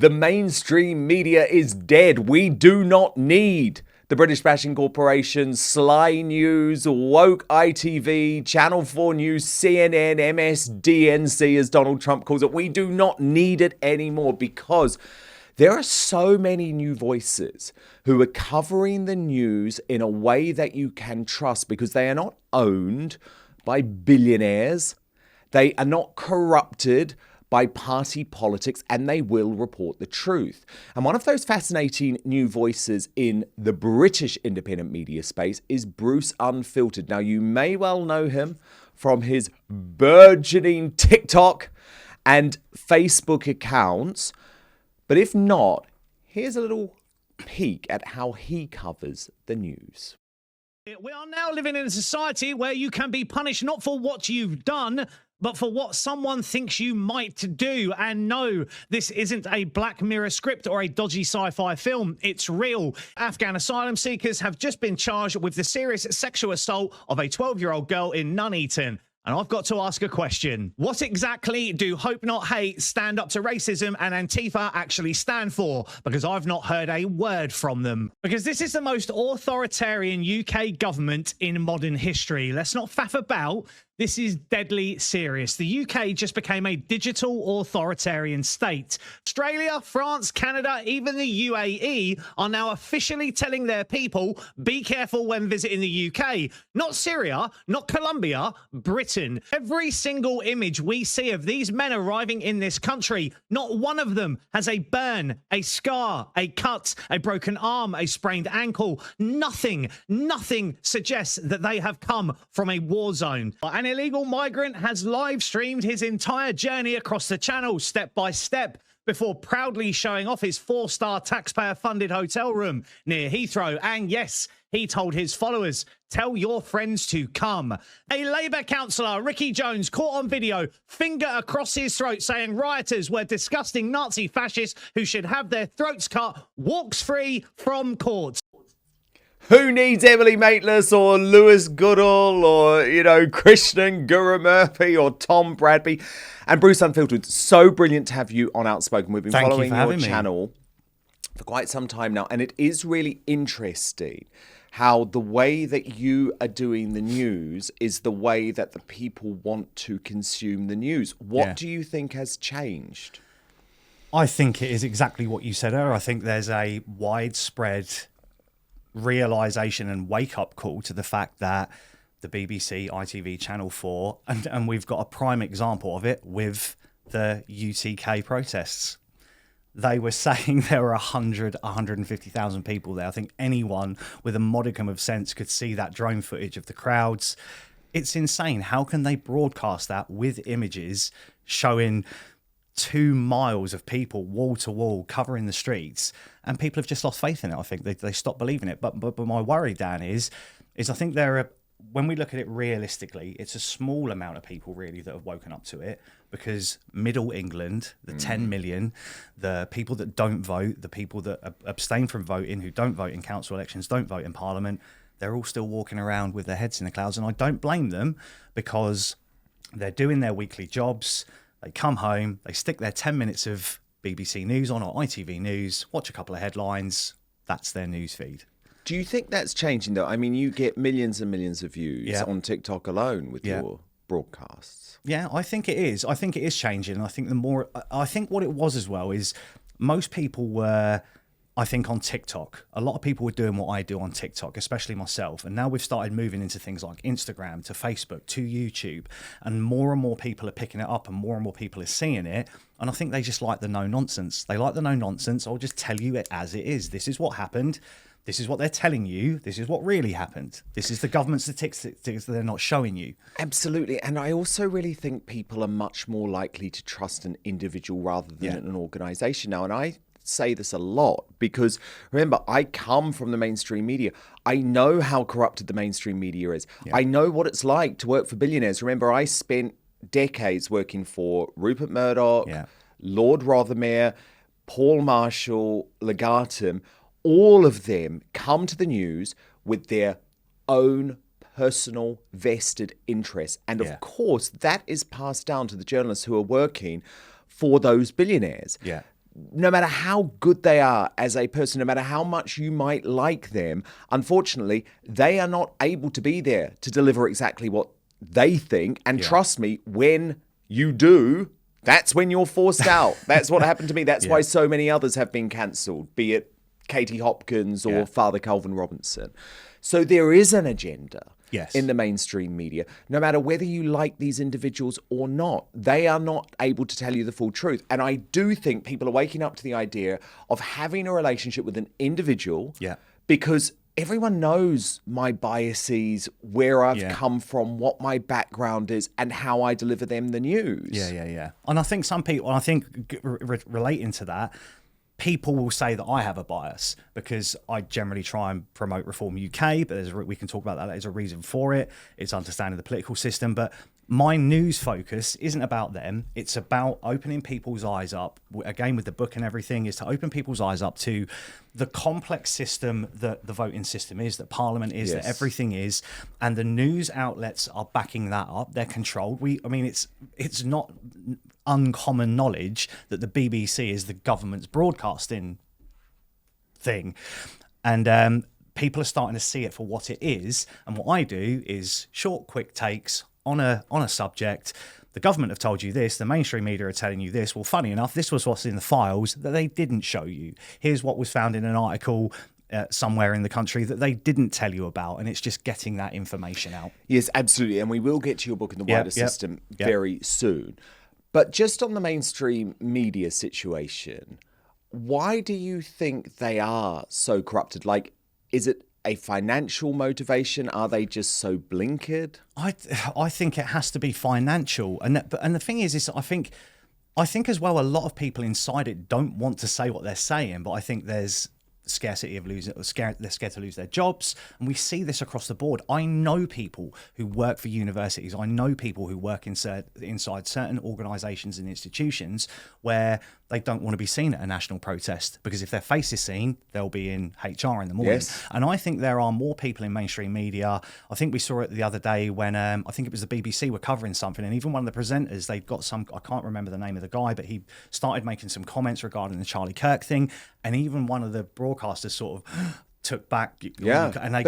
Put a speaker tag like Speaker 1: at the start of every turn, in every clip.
Speaker 1: The mainstream media is dead. We do not need the British bashing corporations, Sly News, woke ITV, Channel 4 News, CNN, MSDNC, as Donald Trump calls it. We do not need it anymore because there are so many new voices who are covering the news in a way that you can trust because they are not owned by billionaires. They are not corrupted by party politics, and they will report the truth. And one of those fascinating new voices in the British independent media space is Bruce Unfiltered. Now, you may well know him from his burgeoning TikTok and Facebook accounts, but if not, here's a little peek at how he covers the news.
Speaker 2: We are now living in a society where you can be punished not for what you've done, but for what someone thinks you might do. And no, this isn't a Black Mirror script or a dodgy sci-fi film. It's real. Afghan asylum seekers have just been charged with the serious sexual assault of a 12-year-old girl in Nuneaton. And I've got to ask a question. What exactly do Hope Not Hate, Stand Up to Racism and Antifa actually stand for? Because I've not heard a word from them. Because this is the most authoritarian UK government in modern history. Let's not faff about. This is deadly serious. The UK just became a digital authoritarian state. Australia, France, Canada, even the UAE are now officially telling their people, be careful when visiting the UK. Not Syria, not Colombia, Britain. Every single image we see of these men arriving in this country, not one of them has a burn, a scar, a cut, a broken arm, a sprained ankle. Nothing suggests that they have come from a war zone. An illegal migrant has live streamed his entire journey across the channel step by step before proudly showing off his 4-star taxpayer-funded hotel room near Heathrow. And yes, he told his followers, tell your friends to come. A Labour councillor, Ricky Jones, caught on video, finger across his throat, saying rioters were disgusting Nazi fascists who should have their throats cut, walks free from court.
Speaker 1: Who needs Emily Maitlis or Lewis Goodall or, Krishnan Guru Murphy or Tom Bradby? And Bruce Unfiltered, so brilliant to have you on Outspoken. We've been following your channel for quite some time now, and it is really interesting how the way that you are doing the news is the way that the people want to consume the news. What do you think has changed?
Speaker 3: I think it is exactly what you said earlier. I think there's a widespread realization and wake-up call to the fact that the BBC, ITV, Channel 4, and we've got a prime example of it with the UTK protests. They were saying there were 150,000 people there. I think anyone with a modicum of sense could see that drone footage of the crowds. It's insane. How can they broadcast that with images showing 2 miles of people wall to wall covering the streets, and people have just lost faith in it? I think they stopped believing it. But my worry, Dan, is I think there are, when we look at it realistically, it's a small amount of people really that have woken up to it, because middle England, the 10 million, the people that don't vote, the people that abstain from voting, who don't vote in council elections, don't vote in parliament, they're all still walking around with their heads in the clouds. And I don't blame them, because they're doing their weekly jobs. They come home, they stick their 10 minutes of BBC News on or ITV News, watch a couple of headlines. That's their news feed.
Speaker 1: Do you think that's changing, though? I mean, you get millions and millions of views on TikTok alone with your broadcasts.
Speaker 3: Yeah, I think it is. I think it is changing. I think what it was as well is most people were, I think, on TikTok. A lot of people were doing what I do on TikTok, especially myself. And now we've started moving into things like Instagram, to Facebook, to YouTube. And more people are picking it up, and more people are seeing it. And I think they just like the no-nonsense. They like the no-nonsense. I'll just tell you it as it is. This is what happened. This is what they're telling you. This is what really happened. This is the government statistics that they're not showing you.
Speaker 1: Absolutely. And I also really think people are much more likely to trust an individual rather than an organisation now. And I say this a lot because, remember, I come from the mainstream media. I know how corrupted the mainstream media is. I know what it's like to work for billionaires. Remember, I spent decades working for Rupert Murdoch, Lord Rothermere, Paul Marshall, Legatum. All of them come to the news with their own personal vested interests. And of course, that is passed down to the journalists who are working for those billionaires.
Speaker 3: Yeah.
Speaker 1: no matter how good they are as a person, no matter how much you might like them, unfortunately, they are not able to be there to deliver exactly what they think. And trust me, when you do, that's when you're forced out. That's what happened to me. That's why so many others have been cancelled, be it Katie Hopkins or Father Calvin Robinson. So there is an agenda in the mainstream media. No matter whether you like these individuals or not, they are not able to tell you the full truth. And I do think people are waking up to the idea of having a relationship with an individual because everyone knows my biases, where I've come from, what my background is, and how I deliver them the news.
Speaker 3: Yeah. And I think some people, relating to that, people will say that I have a bias because I generally try and promote Reform UK, but we can talk about that. There's a reason for it. It's understanding the political system. But my news focus isn't about them. It's about opening people's eyes up. Again, with the book and everything, is to open people's eyes up to the complex system that the voting system is, that Parliament is, that everything is, and the news outlets are backing that up. They're controlled. It's not uncommon knowledge that the BBC is the government's broadcasting thing, and people are starting to see it for what it is. And what I do is short, quick takes on a subject. The government have told you this, the mainstream media are telling you this. Well, funny enough, this was what's in the files that they didn't show you. Here's what was found in an article somewhere in the country that they didn't tell you about, and it's just getting that information out.
Speaker 1: Yes, absolutely. And we will get to your book in the wider system very soon. But just on the mainstream media situation, why do you think they are so corrupted? Like, is it a financial motivation? Are they just so blinkered?
Speaker 3: I think it has to be financial, and the thing is I think as well, a lot of people inside it don't want to say what they're saying, but I think there's scarcity of they're scared to lose their jobs, and we see this across the board. I know people who work for universities. I know people who work inside certain organisations and institutions where they don't want to be seen at a national protest, because if their face is seen, they'll be in HR in the morning. And I think there are more people in mainstream media. I think we saw it the other day when I think it was the BBC were covering something, and even one of the presenters, they've got some, I can't remember the name of the guy, but he started making some comments regarding the Charlie Kirk thing, and even one of the broadcasters sort of took back, and they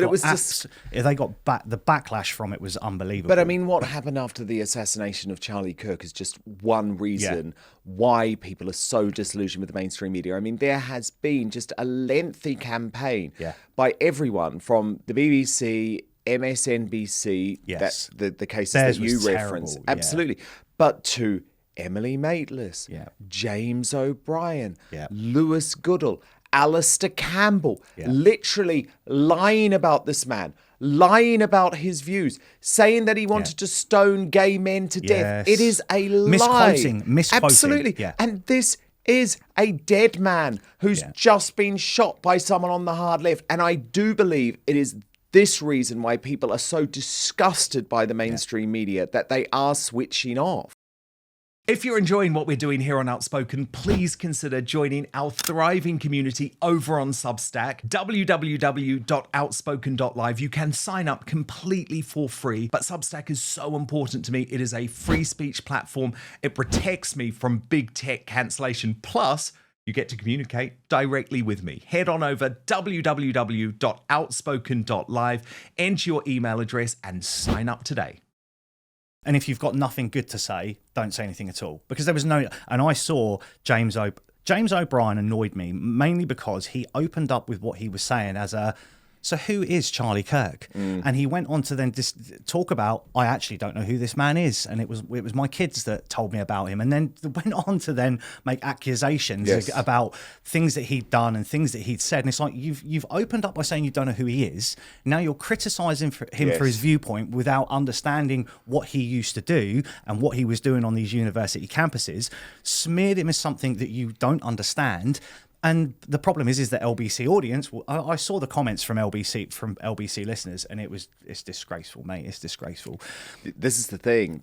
Speaker 3: got back. The backlash from it was unbelievable.
Speaker 1: But I mean, what happened after the assassination of Charlie Kirk is just one reason why people are so disillusioned with the mainstream media. I mean, there has been just a lengthy campaign by everyone from the BBC, MSNBC, the cases that you reference, absolutely, but to Emily Maitlis, James O'Brien, Lewis Goodall, Alistair Campbell, literally lying about this man, lying about his views, saying that he wanted to stone gay men to death. It is a lie.
Speaker 3: Misquoting.
Speaker 1: Absolutely. Yeah. And this is a dead man who's just been shot by someone on the hard left. And I do believe it is this reason why people are so disgusted by the mainstream media that they are switching off.
Speaker 4: If you're enjoying what we're doing here on Outspoken, please consider joining our thriving community over on Substack, www.outspoken.live. You can sign up completely for free, but Substack is so important to me. It is a free speech platform. It protects me from big tech cancellation. Plus, you get to communicate directly with me. Head on over www.outspoken.live, enter your email address, and sign up today.
Speaker 3: And if you've got nothing good to say, don't say anything at all. Because there was no... And I saw James O'Brien annoyed me, mainly because he opened up with what he was saying as a... So who is Charlie Kirk? And he went on to then talk about, I actually don't know who this man is. And it was my kids that told me about him. And then went on to then make accusations about things that he'd done and things that he'd said. And it's like, you've opened up by saying you don't know who he is. Now you're criticising him for his viewpoint without understanding what he used to do and what he was doing on these university campuses. Smeared him as something that you don't understand. And the problem is that LBC audience, I saw the comments from LBC listeners, and it's disgraceful, mate. It's disgraceful.
Speaker 1: This is the thing.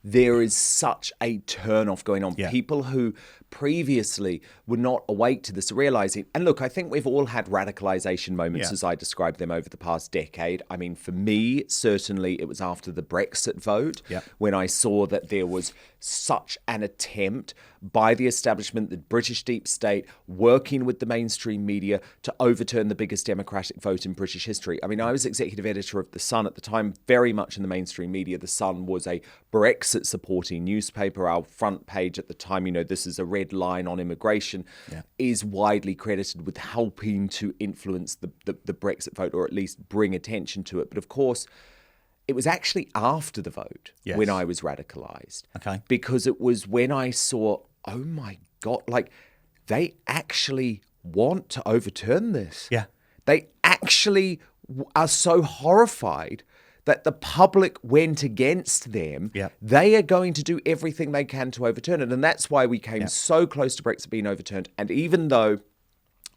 Speaker 1: There is such a turn-off going on. People who previously were not awake to this, realizing, and look, I think we've all had radicalization moments as I described them over the past decade. I mean, for me, certainly it was after the Brexit vote when I saw that there was such an attempt by the establishment, the British deep state, working with the mainstream media to overturn the biggest democratic vote in British history. I mean, I was executive editor of The Sun at the time, very much in the mainstream media. The Sun was a Brexit supporting newspaper. Our front page at the time, this is a red line on immigration, is widely credited with helping to influence the Brexit vote, or at least bring attention to it. But of course, it was actually after the vote when I was radicalized.
Speaker 3: Okay.
Speaker 1: Because it was when I saw, oh my God, like they actually want to overturn this.
Speaker 3: Yeah.
Speaker 1: They actually are so horrified that the public went against them.
Speaker 3: Yeah.
Speaker 1: They are going to do everything they can to overturn it. And that's why we came so close to Brexit being overturned. And even though,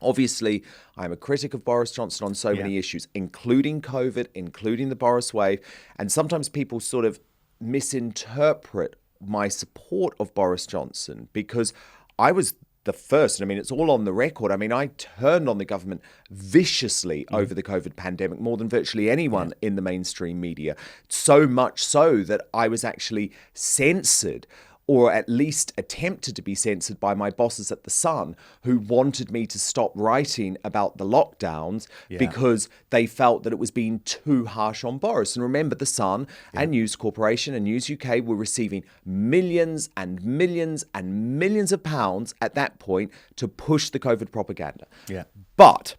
Speaker 1: obviously, I'm a critic of Boris Johnson on so many issues, including COVID, including the Boris wave. And sometimes people sort of misinterpret my support of Boris Johnson, because I was the first, and I mean, it's all on the record. I mean, I turned on the government viciously over the COVID pandemic, more than virtually anyone in the mainstream media. So much so that I was actually censored, or at least attempted to be censored, by my bosses at The Sun, who wanted me to stop writing about the lockdowns because they felt that it was being too harsh on Boris. And remember, The Sun and News Corporation and News UK were receiving millions and millions and millions of pounds at that point to push the COVID propaganda.
Speaker 3: Yeah.
Speaker 1: But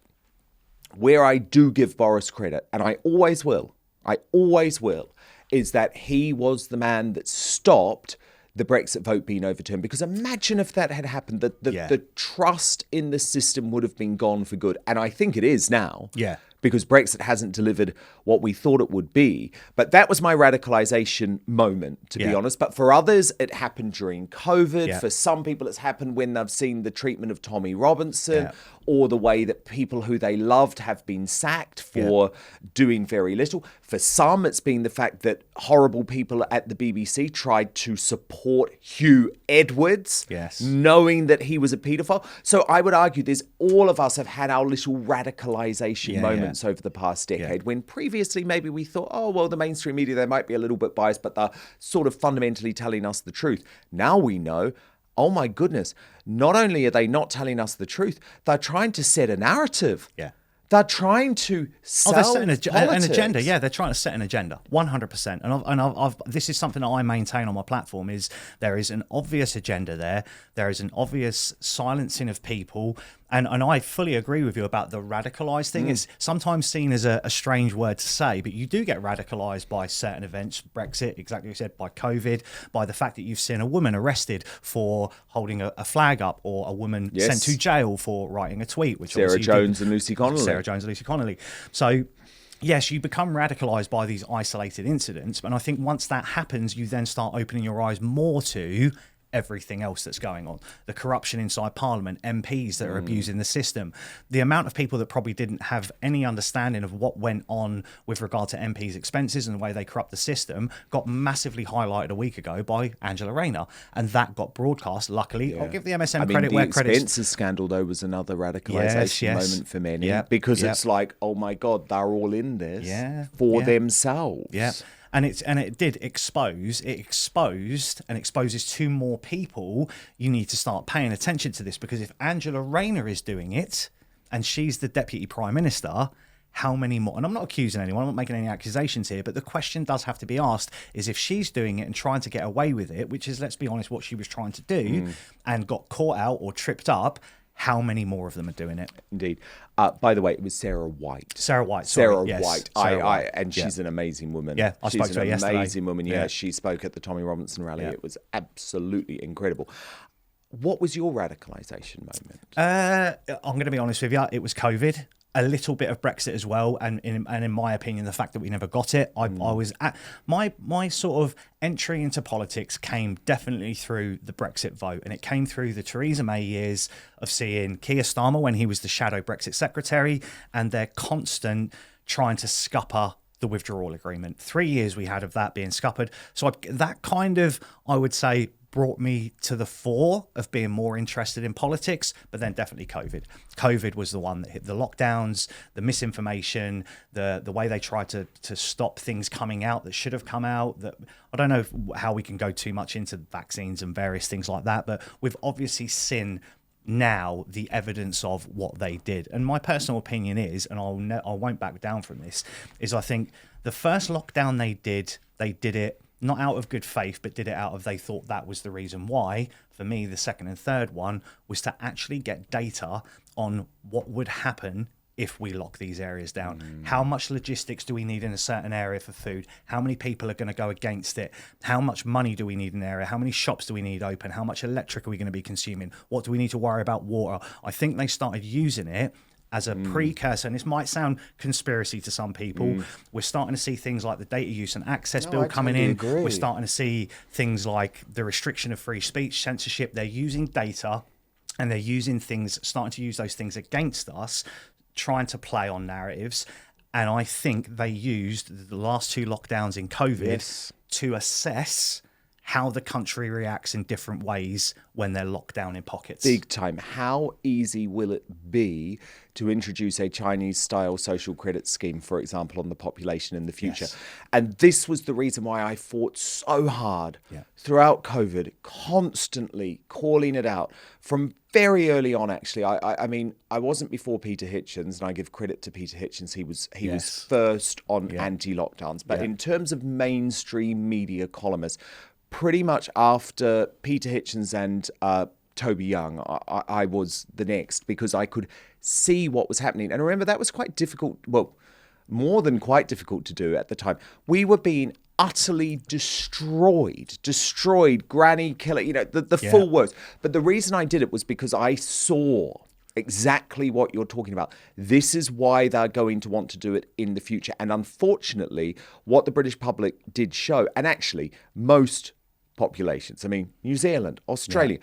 Speaker 1: where I do give Boris credit, and I always will, is that he was the man that stopped the Brexit vote being overturned. Because imagine if that had happened, the trust in the system would have been gone for good. And I think it is now.
Speaker 3: Yeah.
Speaker 1: Because Brexit hasn't delivered what we thought it would be. But that was my radicalization moment, to be honest. But for others, it happened during COVID.
Speaker 3: Yeah.
Speaker 1: For some people, it's happened when they've seen the treatment of Tommy Robinson, or the way that people who they loved have been sacked for doing very little. For some, it's been the fact that horrible people at the BBC tried to support Hugh Edwards, knowing that he was a paedophile. So I would argue all of us have had our little radicalization moments over the past decade, when previously maybe we thought, oh, well, the mainstream media, they might be a little bit biased, but they're sort of fundamentally telling us the truth. Now we know, oh my goodness, not only are they not telling us the truth, they're trying to set a narrative.
Speaker 3: Yeah.
Speaker 1: They're trying to sell
Speaker 3: they're setting an
Speaker 1: politics.
Speaker 3: agenda. Yeah, they're trying to set an agenda, 100%. And I've this is something that I maintain on my platform, is there is an obvious agenda there. There is an obvious silencing of people. And I fully agree with you about the radicalized thing. It's sometimes seen as a strange word to say, but you do get radicalized by certain events, Brexit, exactly what you said, by COVID, by the fact that you've seen a woman arrested for holding a flag up, or a woman sent to jail for writing a tweet. Which
Speaker 1: Sarah Jones and Lucy Connolly. So yes, you become radicalized by these isolated incidents. And I think once that happens, you then start opening your eyes more to everything else that's going on. The corruption inside Parliament, MPs that are abusing the system, the amount of people that probably didn't have any understanding of what went on with regard to MPs' expenses and the way they corrupt the system got massively highlighted a week ago by Angela Rayner. And that got broadcast, luckily. I'll give the MSM credit where credit's... The expenses scandal, though, was another radicalization moment for many. Because it's like, oh my God, they're all in this for themselves.
Speaker 3: Yeah. And it did expose. It exposed and exposes to more people. You need to start paying attention to this, because if Angela Rayner is doing it, and she's the Deputy Prime Minister, how many more? And I'm not accusing anyone. I'm not making any accusations here. But the question does have to be asked: is if she's doing it and trying to get away with it, which is, let's be honest, what she was trying to do, and got caught out or tripped up, how many more of them are doing it?
Speaker 1: Indeed. By the way, it was Sarah White.
Speaker 3: Sarah White.
Speaker 1: Sarah White. And she's an amazing woman.
Speaker 3: Yeah, I spoke to her yesterday.
Speaker 1: She's an amazing woman. Yeah, she spoke at the Tommy Robinson rally. It was absolutely incredible. What was your radicalization moment?
Speaker 3: I'm going to be honest with you. It was COVID. A little bit of Brexit as well, and in my opinion, the fact that we never got it. I was at my sort of entry into politics came definitely through the Brexit vote, and it came through the Theresa May years of seeing Keir Starmer when he was the shadow Brexit secretary, and their constant trying to scupper the withdrawal agreement. 3 years we had of that being scuppered. So that kind of, I would say, brought me to the fore of being more interested in politics, but then definitely COVID. COVID was the one that hit the lockdowns, the misinformation, the way they tried to stop things coming out that should have come out. That I don't know how we can go too much into vaccines and various things like that, but we've obviously seen now the evidence of what they did. And my personal opinion is, and I won't back down from this, is I think the first lockdown they did it not out of good faith, but did it out of they thought that was the reason why. For me, the second and third one was to actually get data on what would happen if we lock these areas down. How much logistics do we need in a certain area for food? How many people are going to go against it? How much money do we need in the area? How many shops do we need open? How much electric are we going to be consuming? What do we need to worry about water? I think they started using it as a precursor, and this might sound conspiracy to some people. We're starting to see things like the data use and access bill coming in.
Speaker 1: Agree.
Speaker 3: We're starting to see things like the restriction of free speech, censorship. They're using data, and they're using things, starting to use those things against us, trying to play on narratives. And I think they used the last two lockdowns in COVID to assess how the country reacts in different ways when they're locked down in pockets.
Speaker 1: Big time. How easy will it be to introduce a Chinese-style social credit scheme, for example, on the population in the future?
Speaker 3: Yes.
Speaker 1: And this was the reason why I fought so hard throughout COVID, constantly calling it out from very early on, actually. I mean, I wasn't before Peter Hitchens, and I give credit to Peter Hitchens. He was first on anti-lockdowns. But in terms of mainstream media columnists, pretty much after Peter Hitchens and Toby Young, I was the next, because I could see what was happening. And remember, that was quite difficult, well, more than quite difficult to do at the time. We were being utterly destroyed, granny killer, you know, the full works. But the reason I did it was because I saw exactly what you're talking about. This is why they're going to want to do it in the future. And unfortunately, what the British public did show, and actually most populations, I mean, New Zealand, Australia,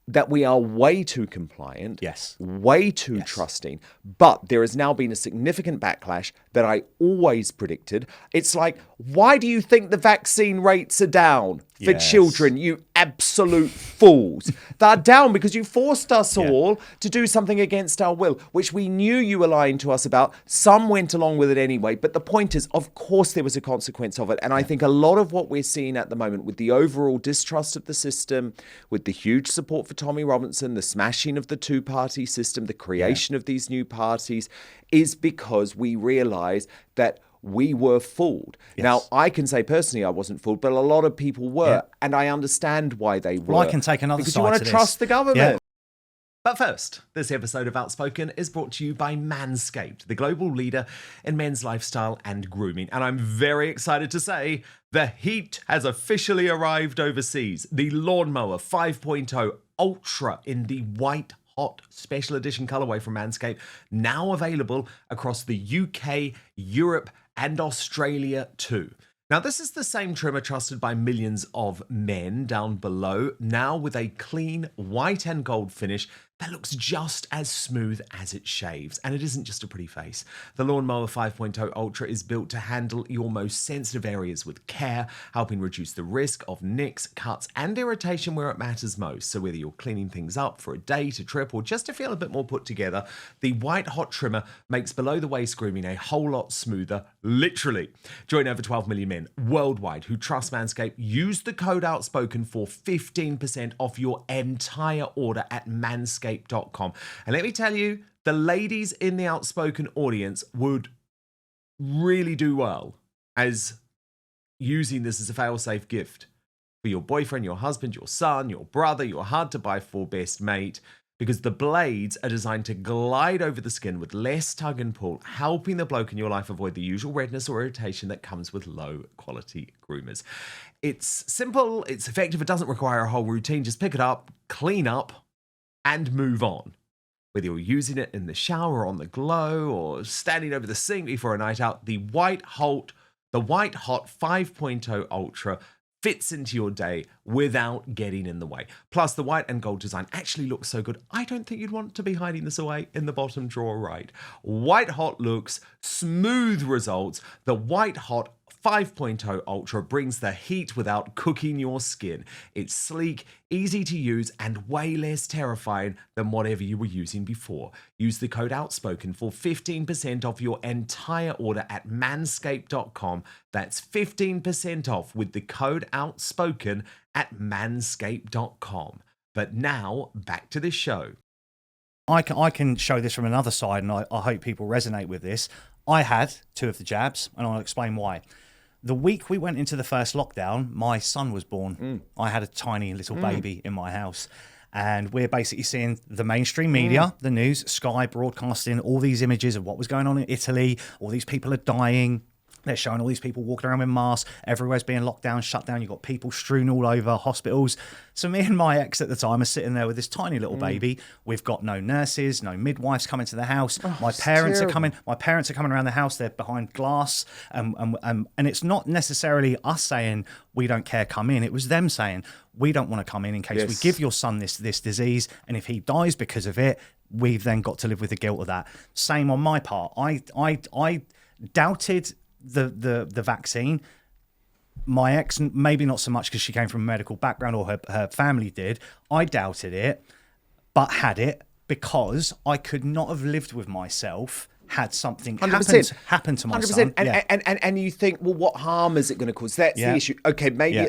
Speaker 1: that we are way too compliant, way too trusting. But there has now been a significant backlash that I always predicted. It's like, why do you think the vaccine rates are down for children, you absolute fools? They're down because you forced us all to do something against our will, which we knew you were lying to us about. Some went along with it anyway. But the point is, of course, there was a consequence of it. And I think a lot of what we're seeing at the moment, with the overall distrust of the system, with the huge support for Tommy Robinson, the smashing of the two-party system, the creation of these new parties, is because we realize that we were fooled. Now, I can say personally I wasn't fooled, but a lot of people were, and I understand why they were.
Speaker 3: Well, I can take another
Speaker 1: because
Speaker 3: side
Speaker 1: you want
Speaker 3: to
Speaker 1: to
Speaker 3: this.
Speaker 1: trust the government.
Speaker 3: Yeah.
Speaker 4: But first, this episode of Outspoken is brought to you by Manscaped, the global leader in men's lifestyle and grooming. And I'm very excited to say the heat has officially arrived overseas. The Lawnmower 5.0 Ultra in the white hot special edition colorway from Manscaped, now available across the UK, Europe, and Australia too. Now, this is the same trimmer trusted by millions of men down below, now with a clean white and gold finish that looks just as smooth as it shaves. And it isn't just a pretty face. The Lawnmower 5.0 Ultra is built to handle your most sensitive areas with care, helping reduce the risk of nicks, cuts, and irritation where it matters most. So whether you're cleaning things up for a date, a trip, or just to feel a bit more put together, the white hot trimmer makes below the waist grooming a whole lot smoother, literally. Join over 12 million men worldwide who trust Manscaped. Use the code Outspoken for 15% off your entire order at manscaped.com. And let me tell you, the ladies in the Outspoken audience would really do well as using this as a fail-safe gift for your boyfriend, your husband, your son, your brother, your hard-to-buy-for best mate, because the blades are designed to glide over the skin with less tug and pull, helping the bloke in your life avoid the usual redness or irritation that comes with low-quality groomers. It's simple, it's effective, it doesn't require a whole routine. Just pick it up, clean up, and move on. Whether you're using it in the shower, on the glow, or standing over the sink before a night out, the White Hot 5.0 Ultra fits into your day without getting in the way. Plus, the white and gold design actually looks so good, I don't think you'd want to be hiding this away in the bottom drawer, right? White Hot looks, smooth results. The White Hot 5.0 Ultra brings the heat without cooking your skin. It's sleek, easy to use, and way less terrifying than whatever you were using before. Use the code Outspoken for 15% off your entire order at manscaped.com. That's 15% off with the code Outspoken at manscaped.com. But now, back to the show.
Speaker 3: I can show this from another side, and I hope people resonate with this. I had 2 of the jabs, and I'll explain why. The week we went into the first lockdown, my son was born. I had a tiny little baby in my house. And we're basically seeing the mainstream media, the news, Sky broadcasting all these images of what was going on in Italy. All these people are dying. They're showing all these people walking around with masks. Everywhere's being locked down, shut down. You've got people strewn all over hospitals. So me and my ex at the time are sitting there with this tiny little baby. We've got no nurses, no midwives coming to the house. My parents are coming. My parents are coming around the house. They're behind glass. And it's not necessarily us saying we don't care, come in. It was them saying we don't want to come in case we give your son this disease. And if he dies because of it, we've then got to live with the guilt of that. Same on my part. I doubted the vaccine. My ex, maybe not so much because she came from a medical background or her family did. I doubted it, but had it because I could not have lived with myself had something happened to my son.
Speaker 1: And you think, well, what harm is it going to cause? That's the issue. Okay, maybe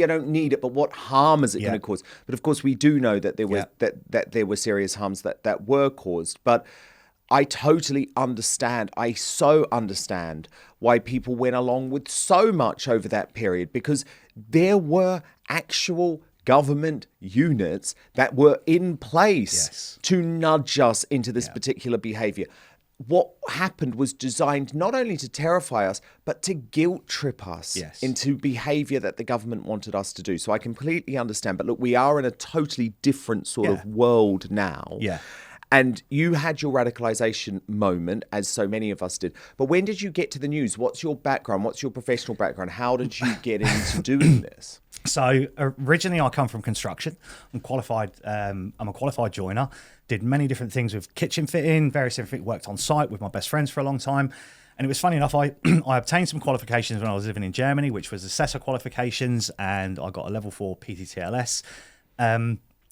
Speaker 1: I don't need it, but what harm is it going to cause? But of course, we do know that there was that there were serious harms that were caused. But I totally understand. I so understand why people went along with so much over that period, because there were actual government units that were in place to nudge us into this particular behavior. What happened was designed not only to terrify us, but to guilt trip us into behavior that the government wanted us to do. So I completely understand. But look, we are in a totally different sort of world now. And you had your radicalization moment, as so many of us did. But when did you get to the news? What's your background? What's your professional background? How did you get into doing this?
Speaker 3: So originally I come from construction. I'm qualified. I'm a qualified joiner. Did many different things with kitchen fitting, various different things. Worked on site with my best friends for a long time. And it was funny enough, I obtained some qualifications when I was living in Germany, which was assessor qualifications, and I got a level 4 PTTLS.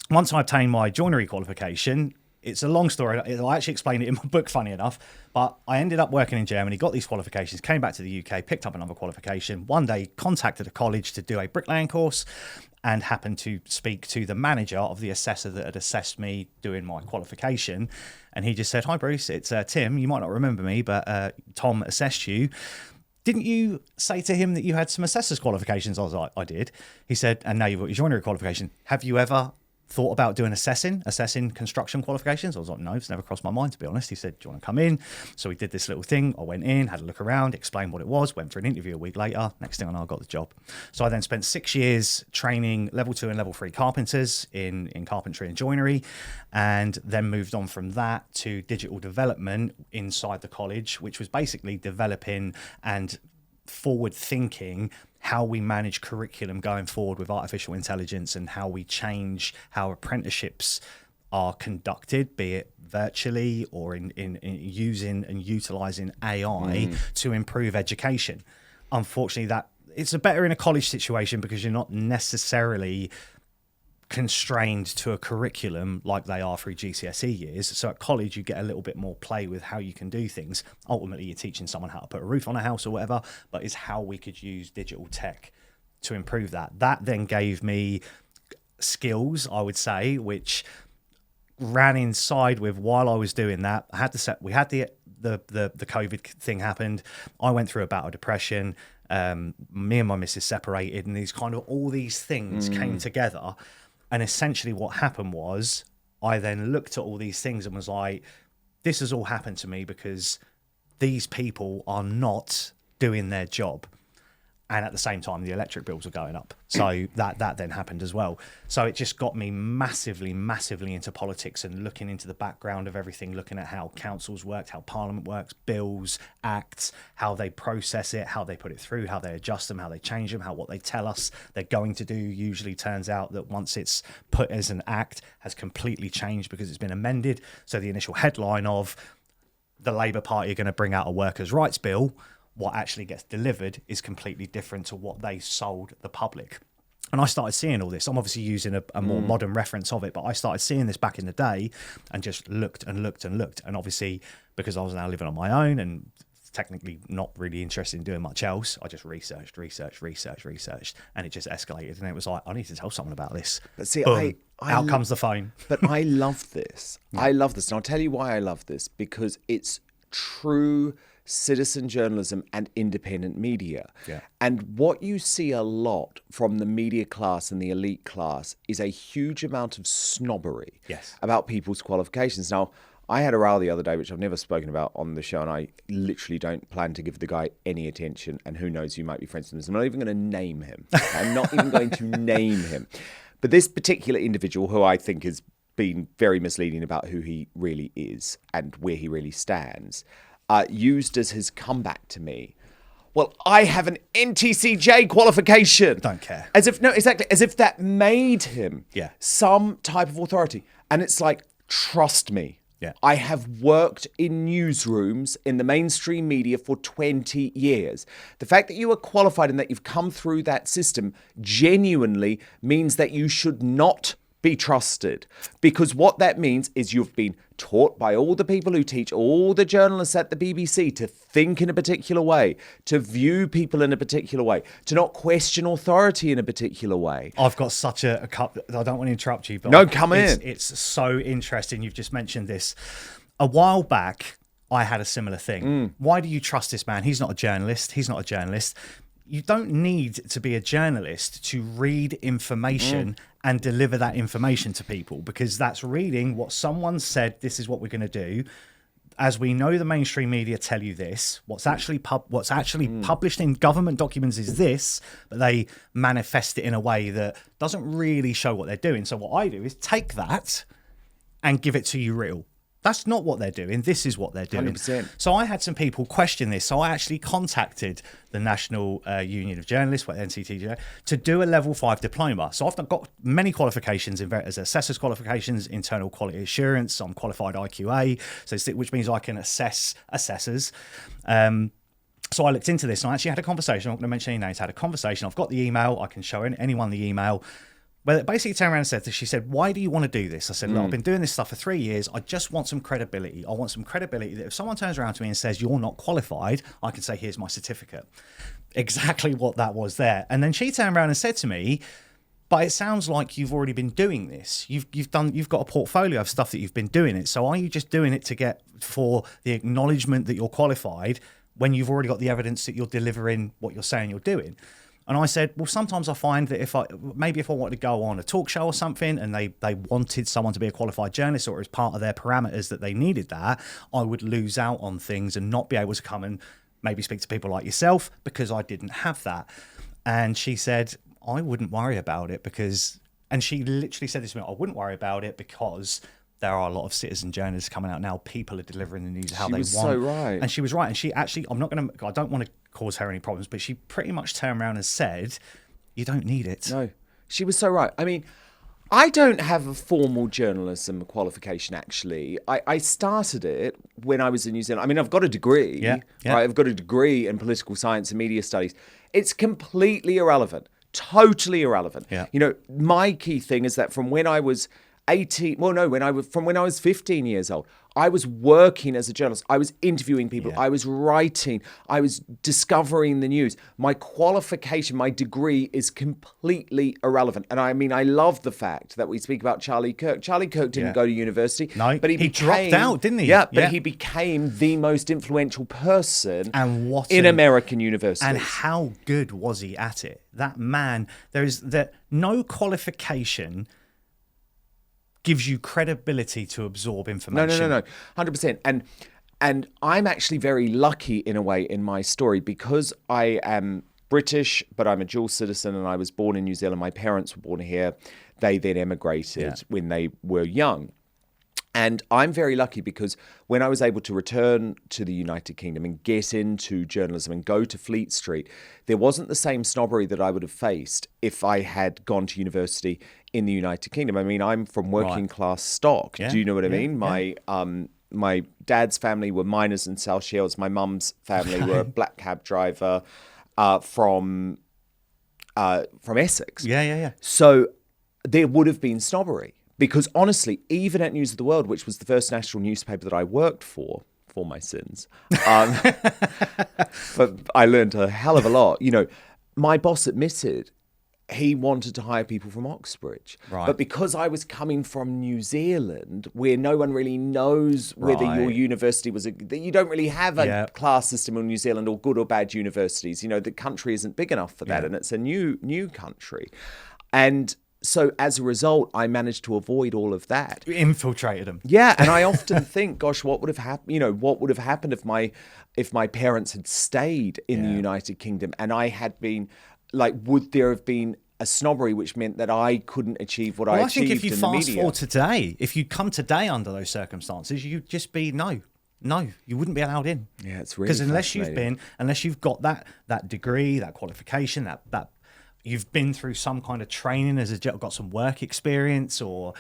Speaker 3: Once I obtained my joinery qualification, it's a long story. I actually explained it in my book, funny enough. But I ended up working in Germany, got these qualifications, came back to the UK, picked up another qualification. One day, contacted a college to do a bricklaying course and happened to speak to the manager of the assessor that had assessed me doing my qualification. And he just said, "Hi, Bruce, it's Tim. You might not remember me, but Tom assessed you. Didn't you say to him that you had some assessor's qualifications?" I was like, "I did." He said, "And now you've got your joinery qualification. Have you ever thought about doing assessing construction qualifications?" I was like, "No, it's never crossed my mind, to be honest." He said, "Do you want to come in?" So we did this little thing. I went in, had a look around, explained what it was, went for an interview a week later. Next thing I know, I got the job. So I then spent 6 years training level 2 and level 3 carpenters in carpentry and joinery, and then moved on from that to digital development inside the college, which was basically developing and forward thinking how we manage curriculum going forward with artificial intelligence, and how we change how apprenticeships are conducted, be it virtually or in using and utilizing AI to improve education. Unfortunately, that it's better in a college situation because you're not necessarily constrained to a curriculum like they are through GCSE years. So at college, you get a little bit more play with how you can do things. Ultimately, you're teaching someone how to put a roof on a house or whatever, but it's how we could use digital tech to improve that. That then gave me skills, I would say, which ran inside with while I was doing that. I had to we had the COVID thing happened. I went through a bout of depression. Me and my missus separated, and all these things came together. And essentially what happened was I then looked at all these things and was like, this has all happened to me because these people are not doing their job. And at the same time, the electric bills were going up. So that then happened as well. So it just got me massively, massively into politics and looking into the background of everything, looking at how councils worked, how parliament works, bills, acts, how they process it, how they put it through, how they adjust them, how they change them, what they tell us they're going to do usually turns out that once it's put as an act has completely changed because it's been amended. So the initial headline of the Labour Party are going to bring out a workers' rights bill what actually gets delivered is completely different to what they sold the public. And I started seeing all this. I'm obviously using a more modern reference of it, but I started seeing this back in the day and just looked and looked and looked. And obviously, because I was now living on my own and technically not really interested in doing much else, I just researched, and it just escalated. And it was like, I need to tell someone about this.
Speaker 1: But see,
Speaker 3: Boom. Out comes the phone.
Speaker 1: But I love this. I love this. And I'll tell you why I love this, because it's true citizen journalism and independent media.
Speaker 3: Yeah.
Speaker 1: And what you see a lot from the media class and the elite class is a huge amount of snobbery about people's qualifications. Now, I had a row the other day, which I've never spoken about on the show, and I literally don't plan to give the guy any attention, and who knows, you might be friends with him. I'm not even going to name him. I'm not even going to name him. But this particular individual, who I think has been very misleading about who he really is and where he really stands, used as his comeback to me, well, I have an NTCJ qualification.
Speaker 3: Don't care.
Speaker 1: As if, no, exactly, as if that made him
Speaker 3: Yeah.
Speaker 1: some type of authority. And it's like, trust me.
Speaker 3: Yeah.
Speaker 1: I have worked in newsrooms in the mainstream media for 20 years. The fact that you are qualified and that you've come through that system genuinely means that you should not be trusted, because what that means is you've been taught by all the people who teach all the journalists at the BBC to think in a particular way, to view people in a particular way, to not question authority in a particular way.
Speaker 3: I've got such a couple. I don't want to interrupt you, but
Speaker 1: No, come in.
Speaker 3: It's so interesting. You've just mentioned this. A while back, I had a similar thing. Why do you trust this man? He's not a journalist. He's not a journalist. You don't need to be a journalist to read information and deliver that information to people, because that's reading what someone said. This is what we're going to do. As we know, the mainstream media tell you this. What's actually published in government documents is this, but they manifest it in a way that doesn't really show what they're doing. So what I do is take that and give it to you real. That's not what they're doing. This is what they're doing.
Speaker 1: 100%.
Speaker 3: So I had some people question this. So I actually contacted the National Union of Journalists, NCTJ, to do a level 5 diploma. So I've got many qualifications as assessors qualifications, internal quality assurance. I'm qualified IQA, which means I can assess assessors. So I looked into this and I actually had a conversation. I'm not going to mention any names. I had a conversation. I've got the email. I can show anyone the email. Well, it basically turned around and said, she said, why do you want to do this? I said, look, I've been doing this stuff for 3 years. I just want some credibility. I want some credibility that if someone turns around to me and says, you're not qualified, I can say, here's my certificate. Exactly what that was there. And then she turned around and said to me, but it sounds like you've already been doing this. You've got a portfolio of stuff that you've been doing it. So are you just doing it for the acknowledgement that you're qualified when you've already got the evidence that you're delivering what you're saying you're doing? And I said, well, sometimes I find that if I wanted to go on a talk show or something and they wanted someone to be a qualified journalist, or as part of their parameters that they needed that, I would lose out on things and not be able to come and maybe speak to people like yourself because I didn't have that. And she said, I wouldn't worry about it and she literally said this to me, I wouldn't worry about it because there are a lot of citizen journalists coming out now. People are delivering the news how they want.
Speaker 1: She was so right.
Speaker 3: And she was right. And she actually, I don't want to cause her any problems, but she pretty much turned around and said, you don't need it.
Speaker 1: No, she was so right. I mean, I don't have a formal journalism qualification, actually. I started it when I was in New Zealand. I mean, I've got a degree.
Speaker 3: Yeah.
Speaker 1: Right? I've got a degree in political science and media studies. It's completely irrelevant. Totally irrelevant.
Speaker 3: Yeah.
Speaker 1: You know, my key thing is that from when I was 15 years old, I was working as a journalist. I was interviewing people.
Speaker 3: Yeah.
Speaker 1: I was writing. I was discovering the news. My qualification, my degree is completely irrelevant. And I mean, I love the fact that we speak about Charlie Kirk. Charlie Kirk didn't go to university.
Speaker 3: No,
Speaker 1: but he
Speaker 3: dropped out, didn't he?
Speaker 1: Yeah, but he became the most influential person in American universities.
Speaker 3: And how good was he at it? That man, no qualification gives you credibility to absorb information.
Speaker 1: No, 100%. And I'm actually very lucky in a way in my story because I am British, but I'm a dual citizen and I was born in New Zealand. My parents were born here. They then emigrated when they were young. And I'm very lucky because when I was able to return to the United Kingdom and get into journalism and go to Fleet Street, there wasn't the same snobbery that I would have faced if I had gone to university in the United Kingdom. I mean, I'm from working class stock.
Speaker 3: Yeah.
Speaker 1: Do you know what I mean?
Speaker 3: Yeah.
Speaker 1: My my dad's family were miners in South Shields. My mum's family were a black cab driver from Essex.
Speaker 3: Yeah.
Speaker 1: So there would have been snobbery because honestly, even at News of the World, which was the first national newspaper that I worked for my sins, but I learned a hell of a lot. You know, my boss admitted he wanted to hire people from Oxbridge.
Speaker 3: Right.
Speaker 1: But because I was coming from New Zealand, where no one really knows whether your university was you don't really have a class system in New Zealand or good or bad universities. You know, the country isn't big enough for that, and it's a new country. And so as a result, I managed to avoid all of that.
Speaker 3: You infiltrated them.
Speaker 1: Yeah, and I often think, gosh, what would have happened? You know, what would have happened if my parents had stayed in the United Kingdom and I had been like, would there have been a snobbery which meant that I couldn't achieve what I achieved in the media?
Speaker 3: I think if you fast forward today, if you come today under those circumstances, you'd just be no, you wouldn't be allowed in.
Speaker 1: Yeah, it's really
Speaker 3: because unless you've got that degree, that qualification, that you've been through some kind of training got some work experience, or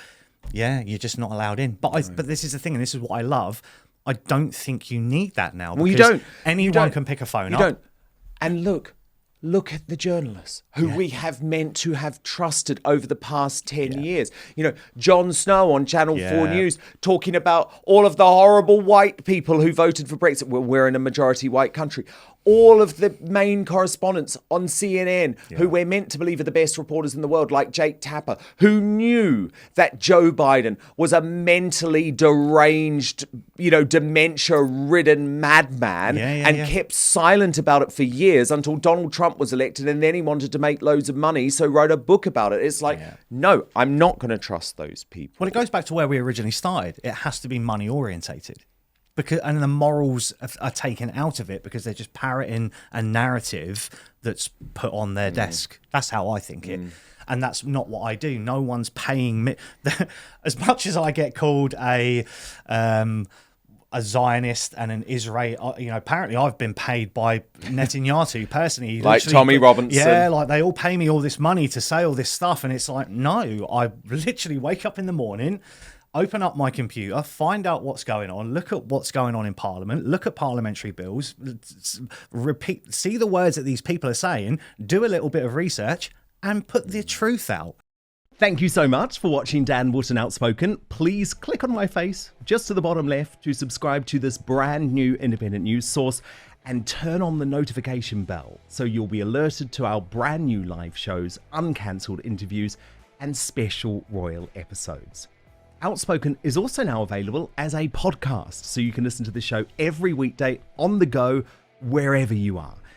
Speaker 3: you're just not allowed in. But this is the thing, and this is what I love. I don't think you need that now.
Speaker 1: Well, you don't.
Speaker 3: Anyone can pick a phone up.
Speaker 1: You don't. And look at the journalists who we have meant to have trusted over the past 10 years. You know, Jon Snow on Channel 4 News talking about all of the horrible white people who voted for Brexit. Well, we're in a majority white country. All of the main correspondents on CNN who we're meant to believe are the best reporters in the world, like Jake Tapper, who knew that Joe Biden was a mentally deranged, dementia-ridden madman and kept silent about it for years until Donald Trump was elected, and then he wanted to make loads of money, so wrote a book about it. It's like, no, I'm not going to trust those people.
Speaker 3: Well, it goes back to where we originally started. It has to be money orientated. And the morals are taken out of it because they're just parroting a narrative that's put on their desk. That's how I think it. And that's not what I do. No one's paying me. As much as I get called a Zionist and an Israel, apparently I've been paid by Netanyahu personally.
Speaker 1: Like Tommy Robinson.
Speaker 3: Yeah, like they all pay me all this money to say all this stuff. And it's like, no, I literally wake up in the morning, open up my computer, find out what's going on, look at what's going on in Parliament, look at parliamentary bills, see the words that these people are saying, do a little bit of research and put the truth out.
Speaker 4: Thank you so much for watching Dan Wootton Outspoken. Please click on my face just to the bottom left to subscribe to this brand new independent news source and turn on the notification bell so you'll be alerted to our brand new live shows, uncancelled interviews and special royal episodes. Outspoken is also now available as a podcast, so you can listen to the show every weekday on the go, wherever you are.